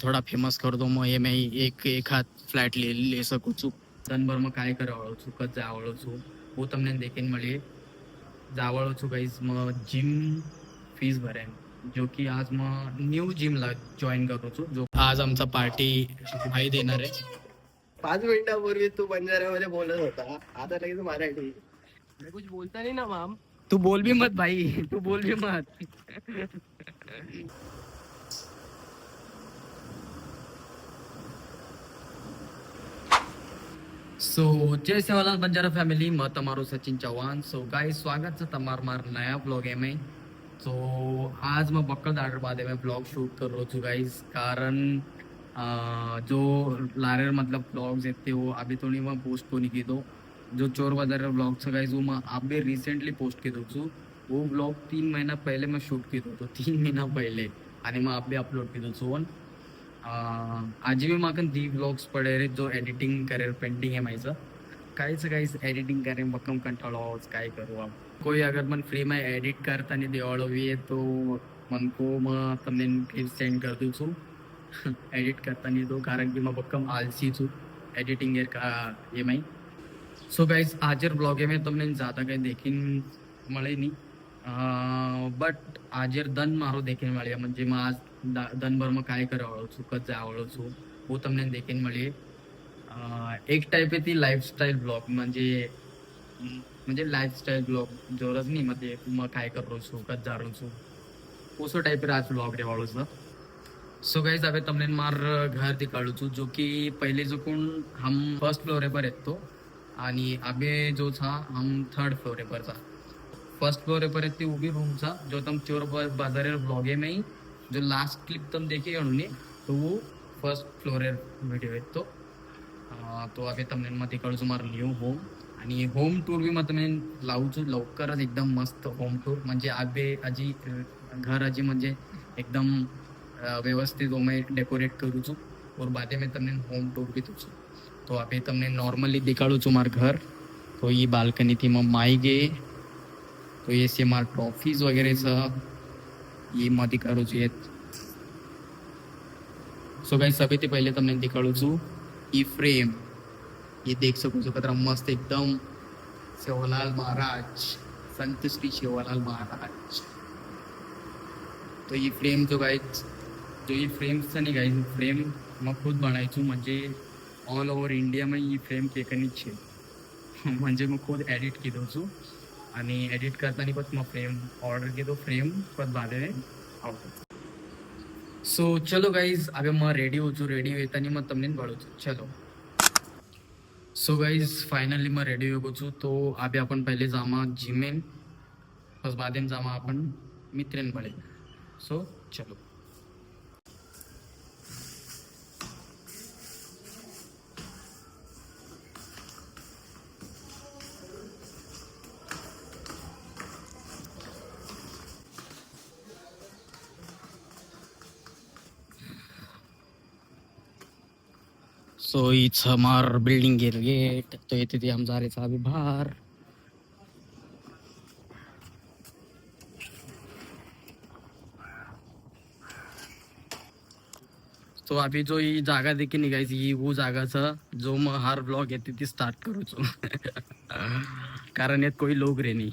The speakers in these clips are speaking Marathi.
थोड़ा फेमस कर दो मैं ये मैं एक हाथ फ्लैट ले सकूँ છું ધનભર માં काय કરવાળો છું કદ જાવાળો છું હું તમને દેખીને મળીએ जावाळो છું गाइस मैं जिम फीस भरेन जो की आज मैं न्यू जिम ला जॉईन करू છું जो आज आमचा पार्टी भाई देणार आहे 5 मिनिटापूर्वी तू बंजाऱ्यामध्ये बोलत होता आता लगेच मराठी मैं कुछ बोलता नहीं ना माम। तू बोल भी मत भाई तू बोल भी मत सो जय सेवालाल बंजारा फॅमिली मग તમારું सचिन चव्हाण सो गाइस स्वागत છે તમારું મારા નયા ब्लॉग में तो आज मैं बक्कल दाडर बाद में ब्लॉग शूट कर रहा हूँ गाइस कारण जो लारेर मतलब ब्लॉग्स आहेत ते वो अभी तो नहीं मैं पोस्ट को नहीं की दो जो चोर बाजार ब्लॉग था गाइस वो मैं अभी रिसेंटली पोस्ट की दो वो ब्लॉग 3 महीना पहले मैं शूट की तो 3 महीना पहले आणि मैं अभी अपलोड की दो वन आज भी माकन दी ब्लॉग्स पडे रे जो एडिटिंग करेल पेंटिंग है माहिती काहीच एडिटिंग करेन बक्कम कंटाळो काय करू आप कोई अगर मन फ्री में एडिट करता नहीं देवाड़ो भी है तो मन को मैं तमने क्लिप सेंड कर दूँ छू एडिट करता नहीं तो कारण कि मैं बक्कम आलसी छू एडिटिंग का ये मैं सो गाइस आजर ब्लॉग में तुमने ज़्यादा कहीं देखी मळे नहीं बट आजर दन मारो देखीने मळे म्हणजे मैं आज दनभर में काय करवाळो છું કદ જાવાળો છું હું તમને દેખીને મળીએ एक टाइप आहे ती लाईफस्टाईल ब्लॉग म्हणजे लाईफस्टाईल ब्लॉग जोरच नाही मध्ये मग काय करो છું કદ જાળો છું ઓસો टाइप आज ब्लॉग रेवाळो છું सो गाइस अबे तुमने मार घर दिखाड़ू छू जो कि पहले जो कौन हम फर्स्ट फ्लोर पर येतो आणि अबे जो था हम थर्ड फ्लोर पर था फर्स्ट फ्लोर पर येते उभी रूम था जो तुम चोर बाजार ब्लॉग है में जो लास्ट क्लिप तुम देखे उन्होंने तो वो फर्स्ट फ्लोर वीडियो है तो अभी तुमने मग तिकडचं मार न्यू होम आणि होम टूर बी मग तुम्ही लावू लवकरच एकदम मस्त होम टूर म्हणजे आबे आजी घर आजी म्हणजे एकदम व्यवस्थित मैं डेकोरेट करूँ छू और बाद में तुमने होम टूर भी दूँ तो अभी तुमने नॉर्मली दिखाड़ू छू मार घर तो ये बालकनी थी मैं माई गए तो ये से मार ट्रॉफीज वगैरह सब ये मैं दिखाड़ू छू सो गाइस सभी ते पहले तुमने दिखाड़ू छू ये फ्रेम ये देख सको जो कतरा मस्त एकदम सेवालाल महाराज संत श्री सेवालाल महाराज तो ये फ्रेम जो गाइस जो ये फ्रेम्सचं नाही गाइस फ्रेम मग खुद बनायचो म्हणजे ऑल ओव्हर इंडिया में ये फ्रेम केकनीच छे म्हणजे मग खुद एडिट केलो छू आणि एडिट करताना पण मग फ्रेम ऑर्डर केलो फ्रेम पण बाद में आवडतो सो चलो गाइज अभी मैं रेडी हो चु रेडी होता नहीं मैं तमने बढ़ो चलो सो गाइज फाइनली मैं रेडी हो छु तो अभी अपन पहले जामा जिमेन बस बाद में जामा अपन मित्रेन बड़े सो चलो सो इट्स हमार बिल्डिंग गेट तो येते ती हम जा रहे थे अभी बाहर तो अभी जो ये जागा देखी निघायची ही वो जागाचा जो मग हर ब्लॉग येते ती स्टार्ट करू छो कारण यात कोई लोग रे नहीं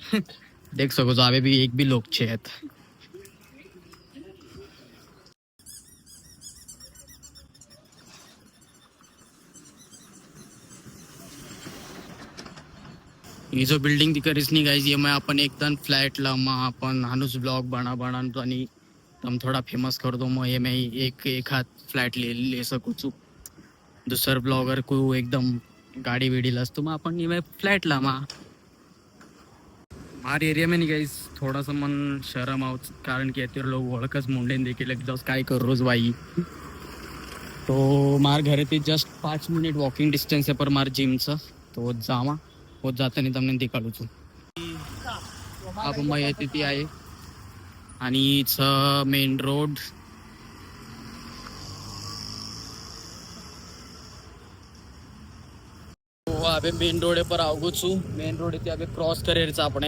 देख सको जो अभी भी एक भी लोग छे आहेत ये जो बिल्डिंग दिखरीस नहीं गाइस ये मैं अपन एकदम फ्लैट ला मैं अपन हानुस ब्लॉग बना तो आणि तुम थोड़ा फेमस कर दो मैं ये मैं एक हाथ फ्लैट ले सकूँ छू दूसर ब्लॉगर को एकदम गाड़ी वीडी लस तो मैं अपन ये मैं फ्लैट ला हमारे एरिया में नहीं गाइस थोड़ा सा मन शर्म आओ कारण की यार लोग ओळखच मुंडे देखी लग जाओ काय कर रोज भाई तो मार घर थी जस्ट 5 मिनिट वॉकिंग डिस्टेंस है पर मार जिमचं तो जामा होत जाताना तुमने दिखाडू छू अब मैं येते ती आहे आणि इट्स मेन रोड तो अबे मेन रोड पर आवगो छू मेन रोड इथे अबे क्रॉस करेरचा आपण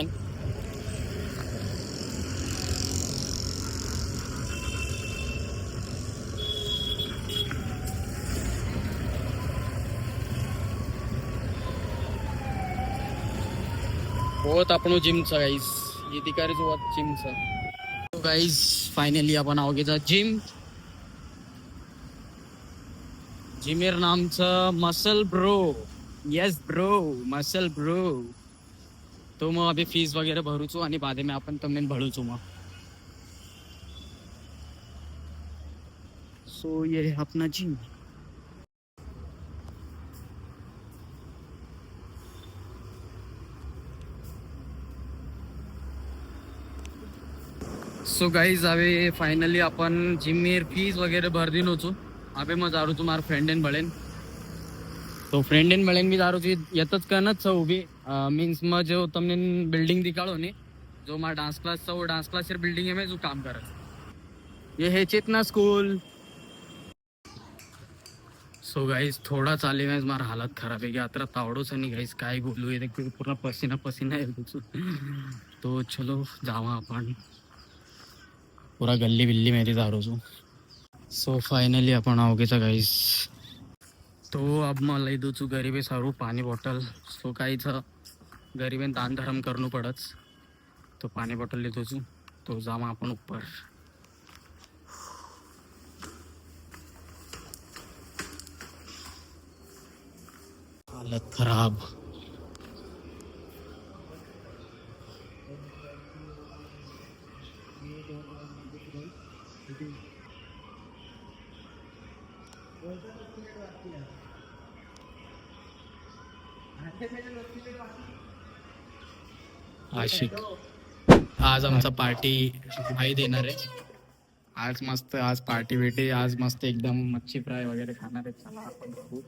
बहुत આપણું जिम છે ગાઈસ ये दिखारे जो जिम છે तो गाइस फाइनली आपण आवगेचा जिमेर नामचं muscle bro yes bro muscle bro तो मग अभी फीस वगैरे भरूचो आणि बादे में आपण તમને भरूचो मग सो ये है अपना जिम सो गाईज अबे फायनली आपण जिमेर फीस वगैरे भर दिन होचो अबे मग जारू तुम्हाला फ्रेंड एन बळेन तो फ्रेंड एन बळेन बी दारू येतच कनच छ उभी मीन्स मग जो તમને बिल्डिंग दिखाड़ो ने जो मा डांस क्लास वो डांस क्लास बिल्डिंग में जो काम कर ये है चेतना स्कूल सो गाईज थोड़ा चाले में मार हालत खराब है आता तावड़ोच नहीं गाईज काय बोलू ये पूर्ण पसीना पसीना है तो चलो जावा अपन पूरा गल्ली बिल्ली में दारू छू सो फायनली आपण आवगेचा गाईस तो अब मला इदू छू गरीबे सारू पाणी बॉटल सो काहीच गरीबे दान धर्म करणं पडच तो पाणी बॉटल लिहितो छू तो जामा आपण ऊपर हालत खराब आशिक आज आमचा पार्टी भाई देणार आहे आज मस्त आज पार्टी भेटे आज मस्त एकदम मच्छी फ्राय वगैरे खाणार आहे चला आपण बघू.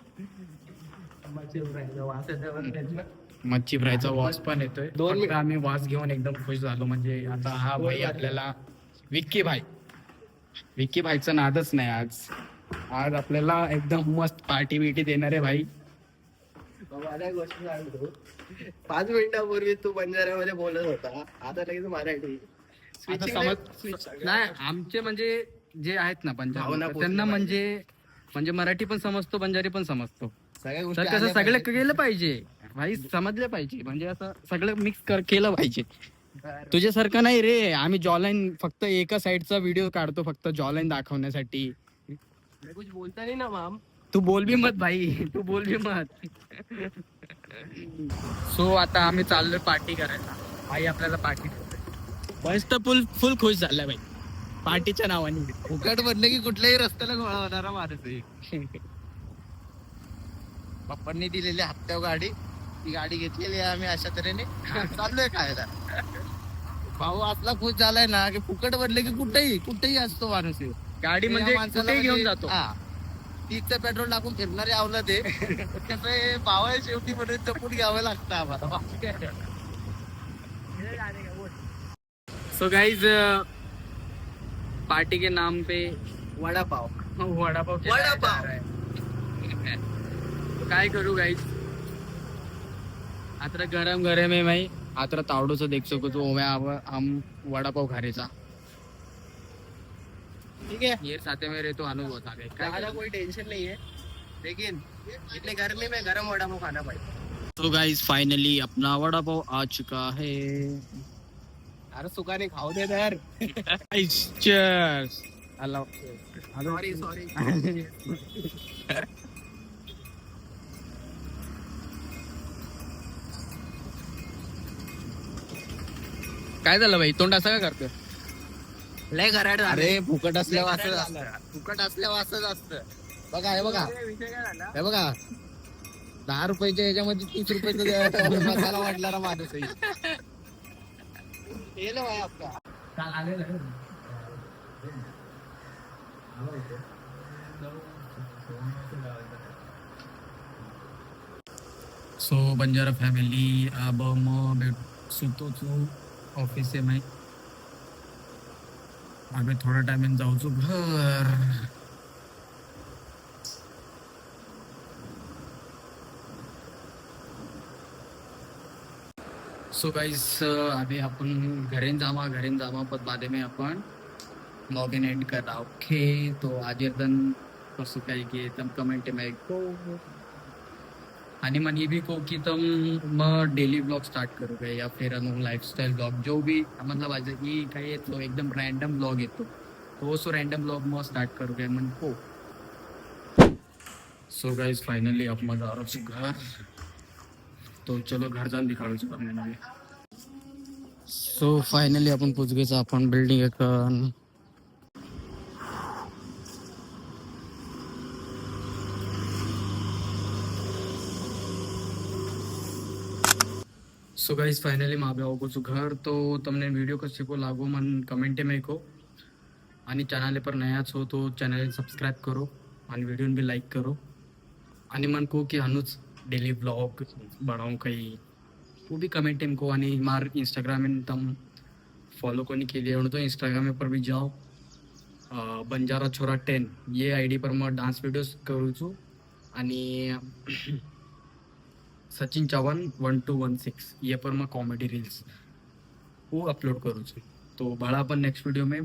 मच्छी फ्रायचा वास पण येतोय फक्त आम्ही वास घेऊन एकदम खुश झालो म्हणजे आता हा भाई आपल्याला विक्की भाईचा नादच नाही आज आज आपल्याला एकदम मस्त पार्टी बिटी देणार आहे भाई मला एक गोष्ट सांगतो 5 मिनिटापूर्वी तू बंजाऱ्यामध्ये बोलत होता आता लगेच मराठी आता समज नाही आमचे म्हणजे जे आहेत ना पंजाब त्यांना म्हणजे मराठी पण समजतो बंजारी पण समजतो तर कसं सगळं केलं पाहिजे भाई समजलं पाहिजे म्हणजे असं सगळं मिक्स केलं पाहिजे तुझ्यासारखं नाही रे आम्ही जॉलाईन फक्त एका साईडचा व्हिडिओ काढतो फक्त जॉलाईन दाखवण्यासाठी कुछ बोलता नहीं ना माम तू बोल भी मत भाई तू बोल भी मत सो आता आम्ही चाललोय पार्टी करायला भाई आपल्याला पार्टी मस्त फुल खुश झालाय भाई पार्टीच्या नावाने फुकट म्हणलं की कुठल्याही रस्त्याला गोळा होणारा माणूस आहे पप्पांनी दिलेली हप्त्यावर गाडी ती गाडी घेतलेली आहे आम्ही अशा तऱ्हेने चाललोय खायला भाऊ असला खुश झालाय ना की फुकट म्हणलं की कुठेही असतो माणूस गाडी म्हणजे कुठेही घेऊन जातो तीच पेट्रोल टाकून फिरणारे आवलं ते त्याचं भावा शेवटी म्हणून जपून घ्यावं लागतं आम्हाला सो गाइज पार्टी के नाम पे वडा पाव खिलाया जा रहा है. तो काय करू गाइज आता गरम गरम है भाई आता तावडोचं देख सको तो हम वडा पाव खारेचा ठीक है ये साथे में रहे तो अनुभव था ज़्यादा कोई टेंशन नहीं है लेकिन इतने गर्मी में गरम वड़ा पाव खाना पड़ेगा तो गाइज फाइनली अपना वड़ा पाव आ चुका है अरे सुका नहीं खाओ दे यार Cheers. सॉरी काय झालं भाई तोंड असं का करतोय लय घराड अरे फुकट असल्यावर असंच असतं फुकट असल्यावर असंच असतं बघा हे बघा 10 रुपयाच्या ह्याच्यामध्ये 30 रुपयाचा मसाला वाटणारा माणूस आहे सो बंजारा फॅमिली अब मैं सुतो छू ऑफिस से मैं अबे थोड़ा टाइम में जाऊ छू घर सो गाइस अभी अपन घरेन जामा पर बाद में अपन लॉग इन एंड कर ओके तो आज दिन कसं काय की एकदम कमेंट में आणि मन ये भी को कि तुम मैं डेली ब्लॉग स्टार्ट करोगे या फिर लाइफस्टाइल ब्लॉग जो भी मतलब आज की काही येतो एकदम रैंडम ब्लॉग येतो तो सो रैंडम ब्लॉग मग स्टार्ट करोगे मन को. सो गाइस फाइनली अब मैं जा रहा हूँ घर. तो चलो घर जाऊन दिखाडू तुम्हाला. सो फायनली आपण पोचगेच आपण बिल्डिंग एक. सो गाइस फाइनली मैं आप लोगों को घर. तो तुमने वीडियो कसे को लागो मन कमेंटे में को आणि चॅनल पर नया हो तो चॅनल सब्सक्राइब करो आणि वीडियो भी लाइक करो आणि मन को कि हनुच डेली ब्लॉग बनाऊँ कहीं वो भी कमेंट को. आणि मार इंस्टाग्राम में तुम फॉलो को नहीं किए तो इंस्टाग्राम पर भी जाओ. बंजारा छोरा 10 ये आईडी पर मैं डांस वीडियोस करू छू आणि सचिन चौहान 1216 ये पर मैं कॉमेडी रील्स वो अपलोड करू छू. तो बड़ा अपन नेक्स्ट वीडियो में